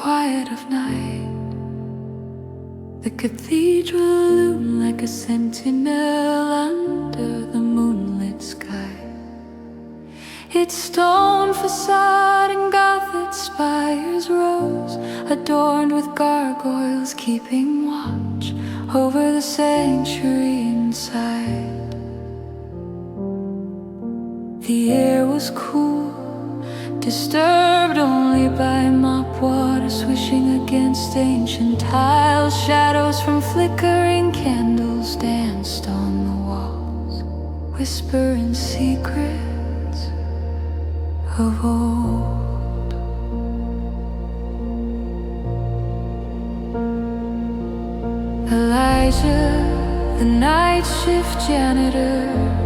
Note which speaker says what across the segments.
Speaker 1: quiet of night, the cathedral loomed like a sentinel under the moonlit sky. Its stone facade and Gothic spires rose, adorned with gargoyles keeping watch over the sanctuary inside. The air was cool, disturbed only by mop water swishing against ancient tiles. Shadows from flickering candles danced on the walls, whispering secrets of old. Elijah, the night shift janitor,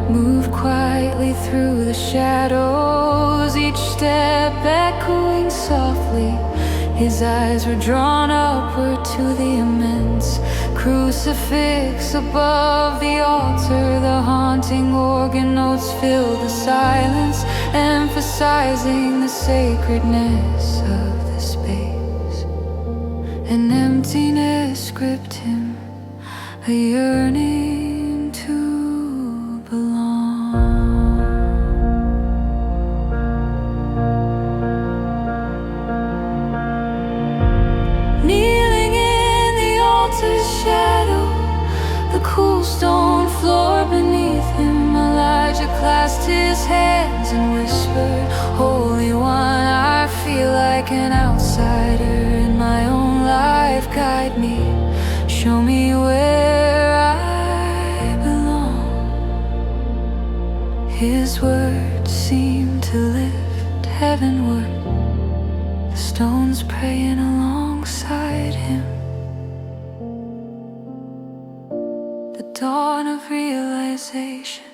Speaker 1: moved quietly through the shadows, each step echoing softly. His eyes were drawn upward to the immense crucifix above the altar. The haunting organ notes filled the silence, emphasizing the sacredness of the space. An emptiness gripped him, a yearning to belong. Kneeling in the altar's shadow, the cool stone floor beneath him, Elijah clasped his hands and whispered, "Holy One, I feel like an outsider in my own life. Guide me, show me where I belong." His words seemed to lift heavenward, the stones praying alongside him. The dawn of realization,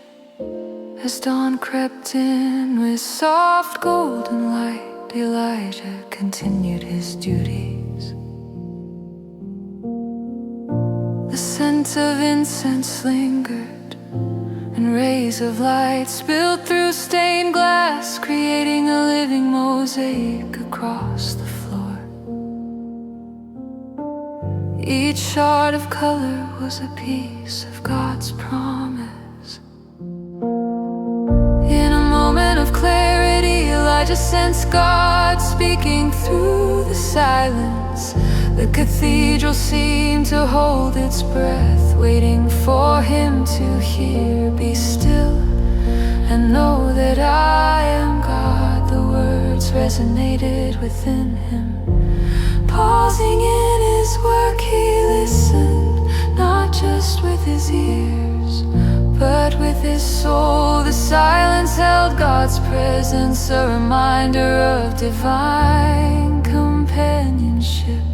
Speaker 1: as dawn crept in with soft golden light, Elijah continued his duties. The scent of incense lingered, and rays of light spilled through stained glass, creating a living mosaic across the floor. Each shard of color was a piece of God's promise. In a moment of clarity, Elijah sensed God speaking through the silence. The cathedral seemed to hold its breath, waiting for him to hear. "Be still and know that I am God." The words resonated within him. Pausing in his work, he listened, not just with his ears, but with his soul. The silence held God's presence, a reminder of divine companionship.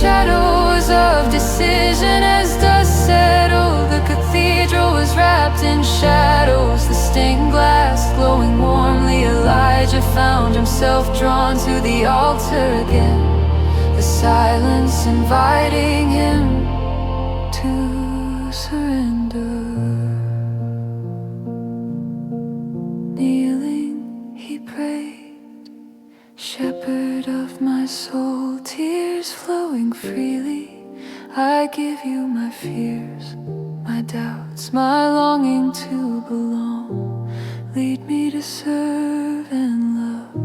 Speaker 1: Shadows of decision as dust settled, the cathedral was wrapped in shadows, the stained glass glowing warmly. Elijah found himself drawn to the altar again, the silence inviting him to surrender. Kneeling, he prayed, "Shepherd of my soul, tears flowing freely, I give you my fears, my doubts, my longing to belong. Lead me to serve and love."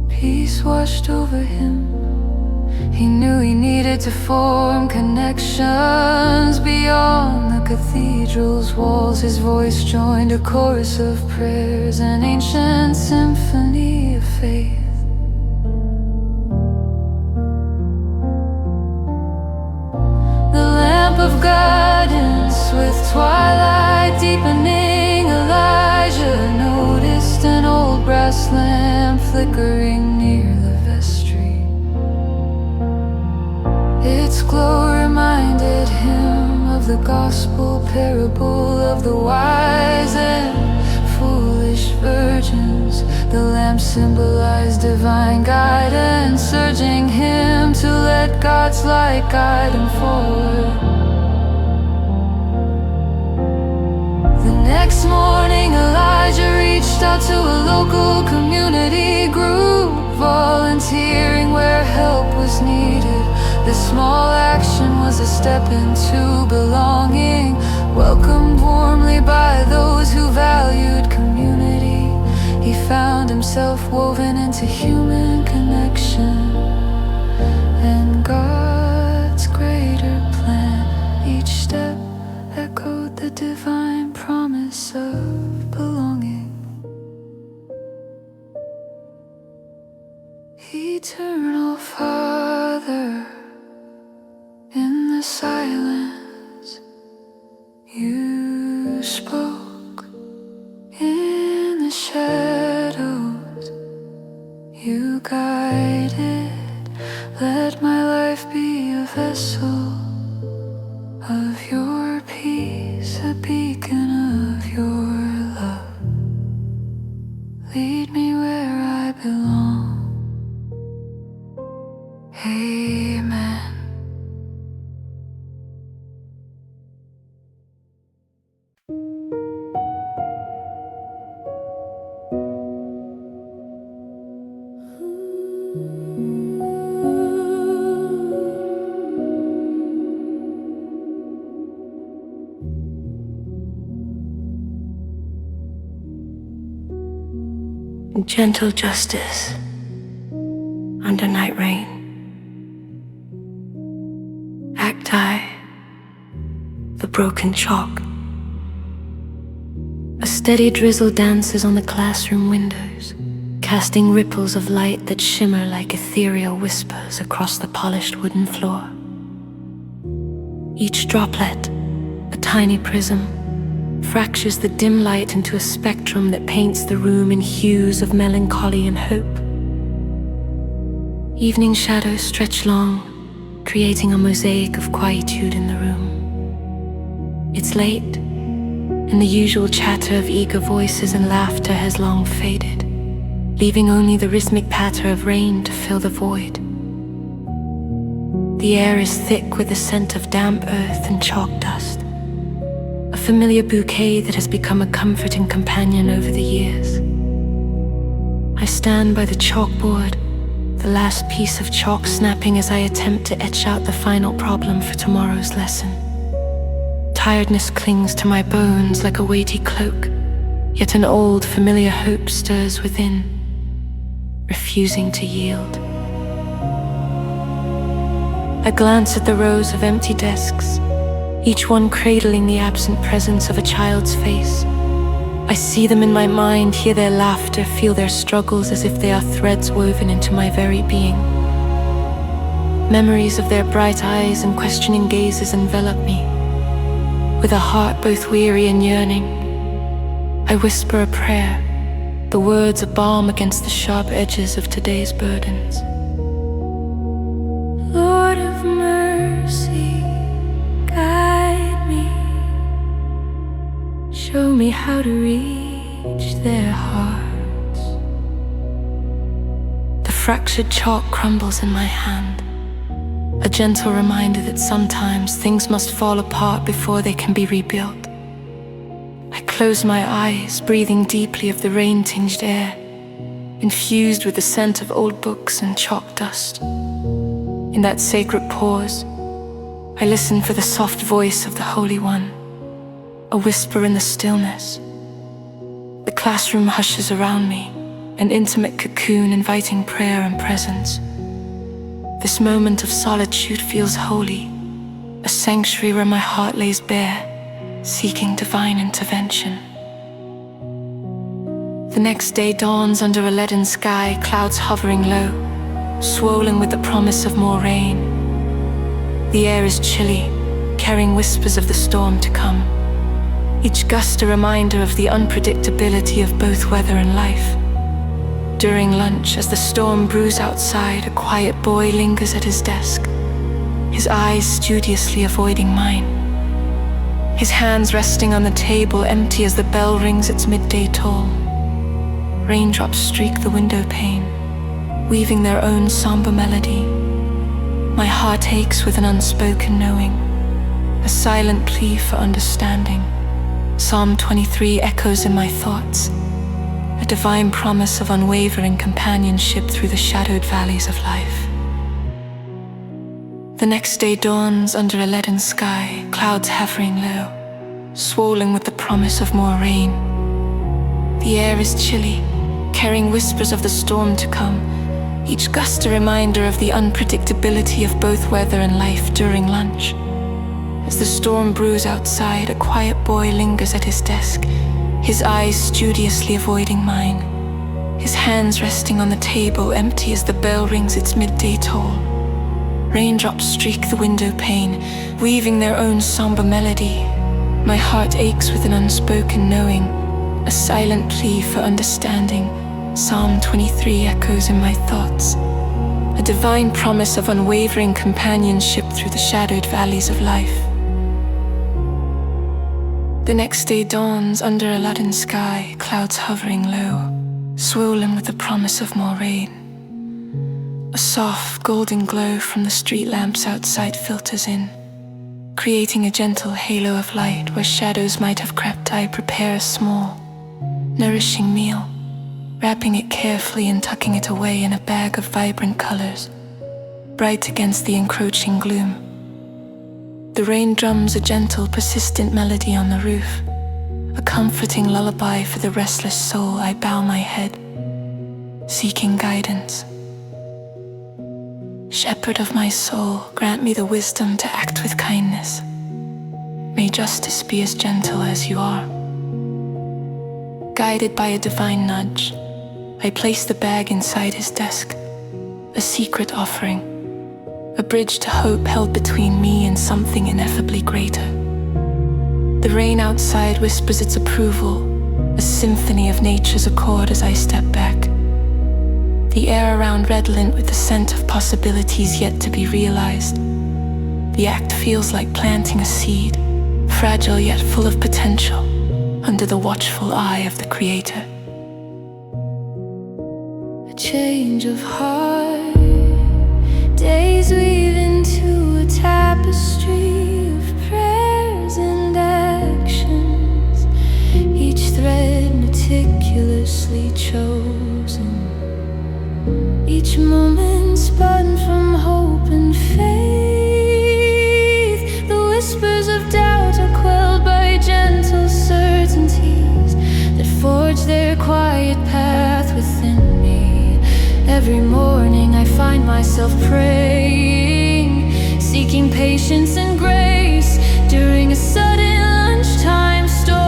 Speaker 1: Peace washed over him. He knew he needed to form connections beyond the cathedral's walls. His voice joined a chorus of prayers, an ancient symphony of faith. The lamp of guidance with twilight deepening, Elijah noticed an old brass lamp flickering near the vestry. Its glow reminded him of the gospel parable of the wise and foolish virgins. The lamp symbolized divine guidance, urging him to let God's light guide him forward. The Next morning, Elijah reached out to a local community group, volunteering where help was needed. This small action was a step into belonging, welcomed warmly by those who valued community. He found himself woven into human connection and God's greater plan. Each step echoed the divine promise of belonging. Eternal Father, in the silence you spoke, in the shadows you guided. Let my life be a vessel of your peace, a beacon of your love. Lead me where I belong. Amen.
Speaker 2: Gentle justice under night rain. Act I, the broken chalk. A steady drizzle dances on the classroom windows, casting ripples of light that shimmer like ethereal whispers across the polished wooden floor. Each droplet, a tiny prism, fractures the dim light into a spectrum that paints the room in hues of melancholy and hope. Evening shadows stretch long, creating a mosaic of quietude in the room. It's late, and the usual chatter of eager voices and laughter has long faded, leaving only the rhythmic patter of rain to fill the void. The air is thick with the scent of damp earth and chalk dust, a familiar bouquet that has become a comforting companion over the years. I stand by the chalkboard, the last piece of chalk snapping as I attempt to etch out the final problem for tomorrow's lesson. Tiredness clings to my bones like a weighty cloak, yet an old familiar hope stirs within, refusing to yield. I glance at the rows of empty desks, each one cradling the absent presence of a child's face. I see them in my mind, hear their laughter, feel their struggles as if they are threads woven into my very being. Memories of their bright eyes and questioning gazes envelop me. With a heart both weary and yearning, I whisper a prayer, the words a balm against the sharp edges of today's burdens.
Speaker 1: Lord of mercy, guide me. Show me how to reach their hearts.
Speaker 2: The fractured chalk crumbles in my hand, a gentle reminder that sometimes things must fall apart before they can be rebuilt. I close my eyes, breathing deeply of the rain-tinged air, infused with the scent of old books and chalk dust. In that sacred pause, I listen for the soft voice of the Holy One, a whisper in the stillness. The classroom hushes around me, an intimate cocoon inviting prayer and presence. This moment of solitude feels holy, a sanctuary where my heart lays bare, seeking divine intervention. The next day dawns under a leaden sky, clouds hovering low, swollen with the promise of more rain. The air is chilly, carrying whispers of the storm to come. Each gust a reminder of the unpredictability of both weather and life. During lunch, as the storm brews outside, a quiet boy lingers at his desk, his eyes studiously avoiding mine. His hands resting on the table, empty as the bell rings its midday toll. Raindrops streak the window pane, weaving their own somber melody. My heart aches with an unspoken knowing, a silent plea for understanding. Psalm 23 echoes in my thoughts, a divine promise of unwavering companionship through the shadowed valleys of life. The next day dawns under a leaden sky, clouds hovering low, swollen with the promise of more rain. The air is chilly, carrying whispers of the storm to come, each gust a reminder of the unpredictability of both weather and life during lunch. As the storm brews outside, a quiet boy lingers at his desk, his eyes studiously avoiding mine, his hands resting on the table, empty as the bell rings its midday toll. Raindrops streak the window pane, weaving their own somber melody. My heart aches with an unspoken knowing, a silent plea for understanding. Psalm 23 echoes in my thoughts, a divine promise of unwavering companionship through the shadowed valleys of life. The next day dawns under a leaden sky, clouds hovering low, swollen with the promise of more rain. A soft, golden glow from the street lamps outside filters in, creating a gentle halo of light where shadows might have crept. I prepare a small, nourishing meal, wrapping it carefully and tucking it away in a bag of vibrant colors, bright against the encroaching gloom. The rain drums a gentle, persistent melody on the roof, a comforting lullaby for the restless soul. I bow my head, seeking guidance. Shepherd of my soul, grant me the wisdom to act with kindness. May justice be as gentle as you are. Guided by a divine nudge, I place the bag inside his desk, a secret offering, a bridge to hope held between me and something ineffably greater. The rain outside whispers its approval, a symphony of nature's accord as I step back. The air around redolent with the scent of possibilities yet to be realized. The act feels like planting a seed, fragile yet full of potential, under the watchful eye of the Creator.
Speaker 1: A change of heart, days weave into a tapestry of prayers and actions, each thread meticulously chosen, each moment spun from hope and faith. The whispers of doubt are quelled by gentle certainties that forge their quiet path within me. Every morning I find myself praying, seeking patience and grace during a sudden lunchtime storm.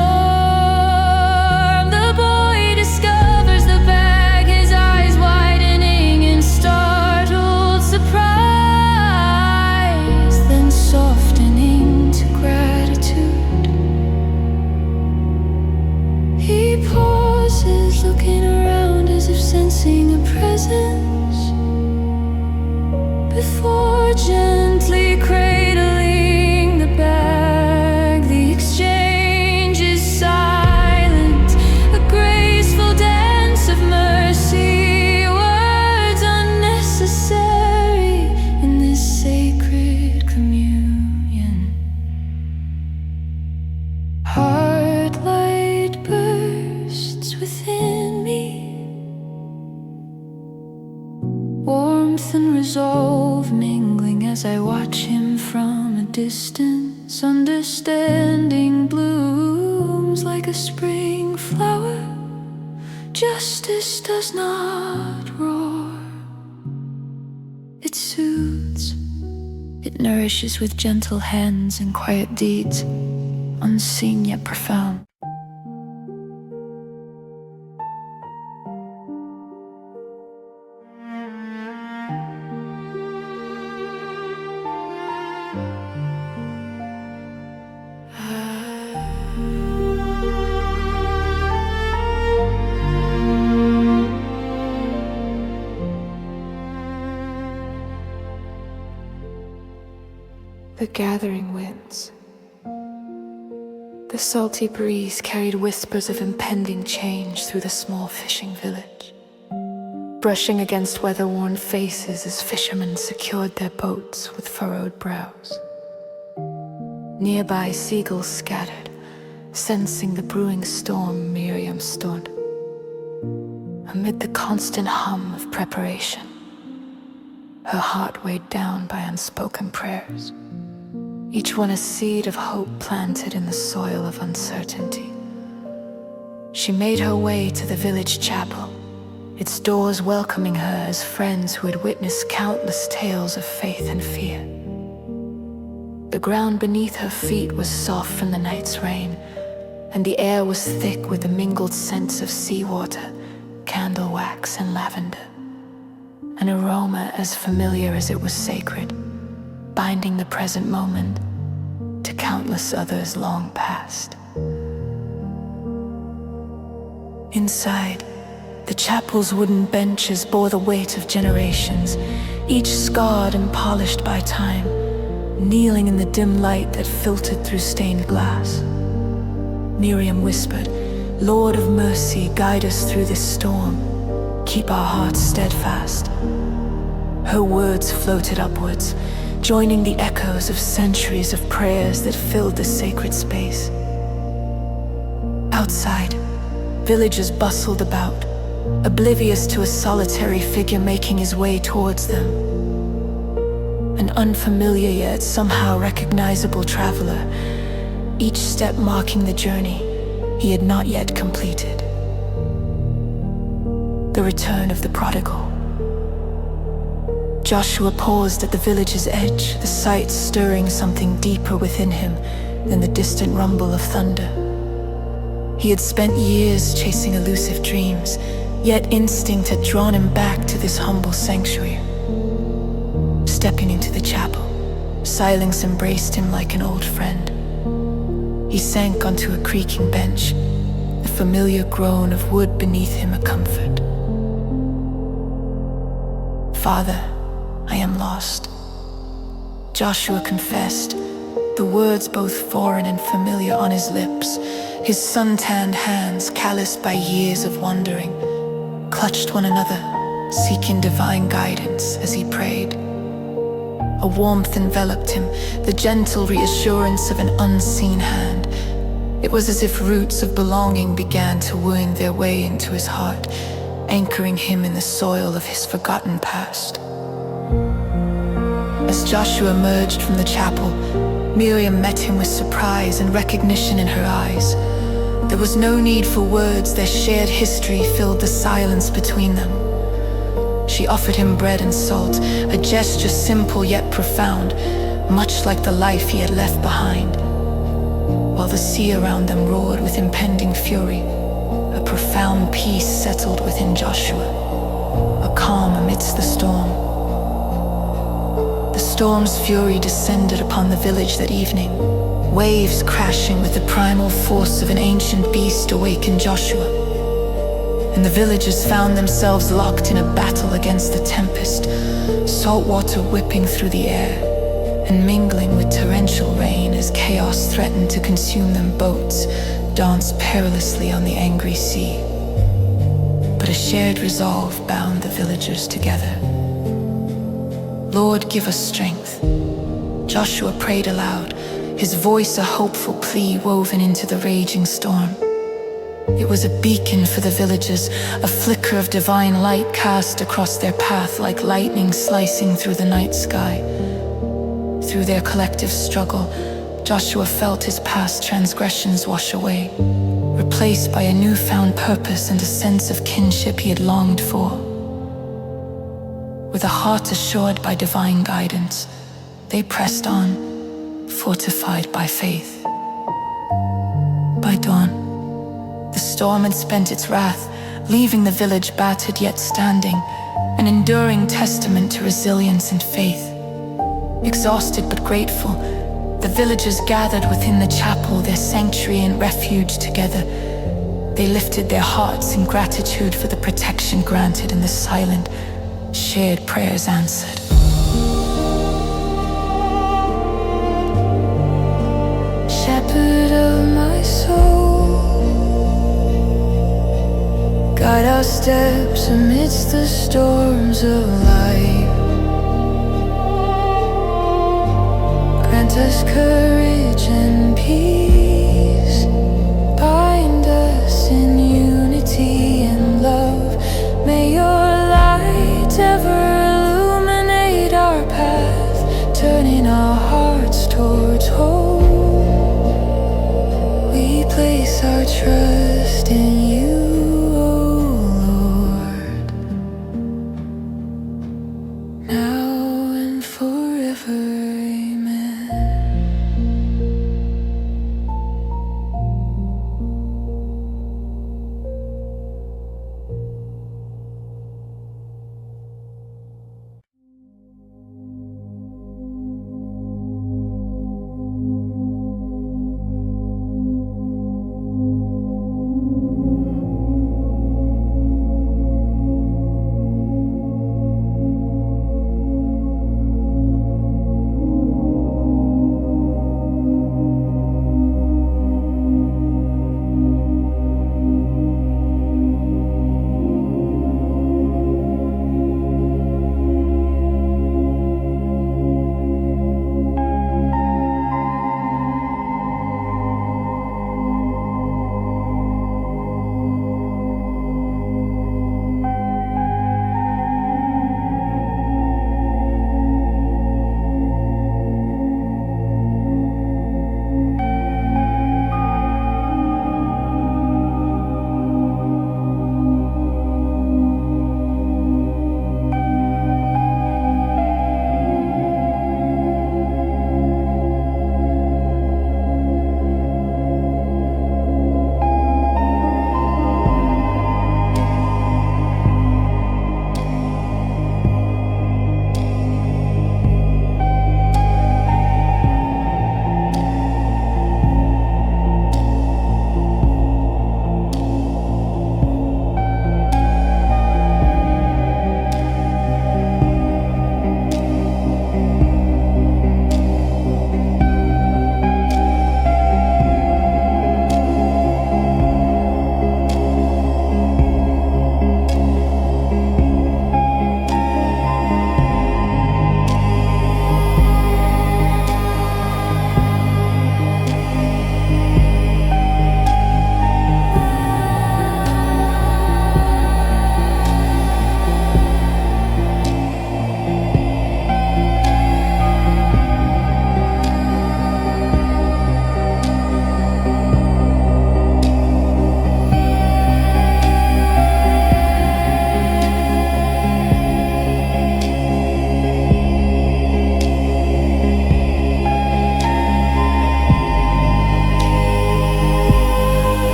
Speaker 1: The boy discovers the bag, his eyes widening in startled surprise, then softening to gratitude. He pauses, looking around as if sensing a presence, before gently cradling the bag. The exchange is silent, a graceful dance of mercy, words unnecessary in this sacred communion. Heart light bursts within me, warmth and resolve mingling as I watch him from a distance. Understanding blooms like a spring flower. Justice does not roar. It soothes. It nourishes with gentle hands and quiet deeds, unseen yet profound.
Speaker 2: The gathering winds. The salty breeze carried whispers of impending change through the small fishing village, brushing against weather-worn faces as fishermen secured their boats with furrowed brows. Nearby, seagulls scattered, Sensing the brewing storm, Miriam stood. Amid the constant hum of preparation, her heart weighed down by unspoken prayers, each one a seed of hope planted in the soil of uncertainty. She made her way to the village chapel, its doors welcoming her as friends who had witnessed countless tales of faith and fear. The ground beneath her feet was soft from the night's rain, and the air was thick with the mingled scents of seawater, candle wax, and lavender. An aroma as familiar as it was sacred, binding the present moment to countless others long past. Inside, the chapel's wooden benches bore the weight of generations, each scarred and polished by time, kneeling in the dim light that filtered through stained glass. Miriam whispered, "Lord of mercy, guide us through this storm. Keep our hearts steadfast." Her words floated upwards, joining the echoes of centuries of prayers that filled the sacred space. Outside, villagers bustled about, oblivious to a solitary figure making his way towards them. An unfamiliar yet somehow recognizable traveler, each step marking the journey he had not yet completed. The return of the prodigal. Joshua paused at the village's edge, the sight stirring something deeper within him than the distant rumble of thunder. He had spent years chasing elusive dreams, yet instinct had drawn him back to this humble sanctuary. Stepping into the chapel, silence embraced him like an old friend. He sank onto a creaking bench, the familiar groan of wood beneath him a comfort. "Father, I am lost," Joshua confessed, the words both foreign and familiar on his lips. His sun-tanned hands, calloused by years of wandering, clutched one another, seeking divine guidance as he prayed. A warmth enveloped him, the gentle reassurance of an unseen hand. It was as if roots of belonging began to wind their way into his heart, anchoring him in the soil of his forgotten past. As Joshua emerged from the chapel, Miriam met him with surprise and recognition in her eyes. There was no need for words, their shared history filled the silence between them. She offered him bread and salt, a gesture simple yet profound, much like the life he had left behind. While the sea around them roared with impending fury, a profound peace settled within Joshua, a calm amidst the storm. The storm's fury descended upon the village that evening. Waves crashing with the primal force of an ancient beast awakened Joshua, and the villagers found themselves locked in a battle against the tempest, salt water whipping through the air and mingling with torrential rain as chaos threatened to consume them. Boats danced perilously on the angry sea, but a shared resolve bound the villagers together. "Lord, give us strength," Joshua prayed aloud, his voice a hopeful plea woven into the raging storm. It was a beacon for the villagers, a flicker of divine light cast across their path like lightning slicing through the night sky. Through their collective struggle, Joshua felt his past transgressions wash away, replaced by a newfound purpose and a sense of kinship he had longed for. With a heart assured by divine guidance, they pressed on, fortified by faith. By dawn, the storm had spent its wrath, leaving the village battered yet standing, an enduring testament to resilience and faith. Exhausted but grateful, the villagers gathered within the chapel, their sanctuary and refuge together. They lifted their hearts in gratitude for the protection granted and the silent, shared prayers answered.
Speaker 1: Shepherd of my soul, guide our steps amidst the storms of life. Grant us courage and peace our trust in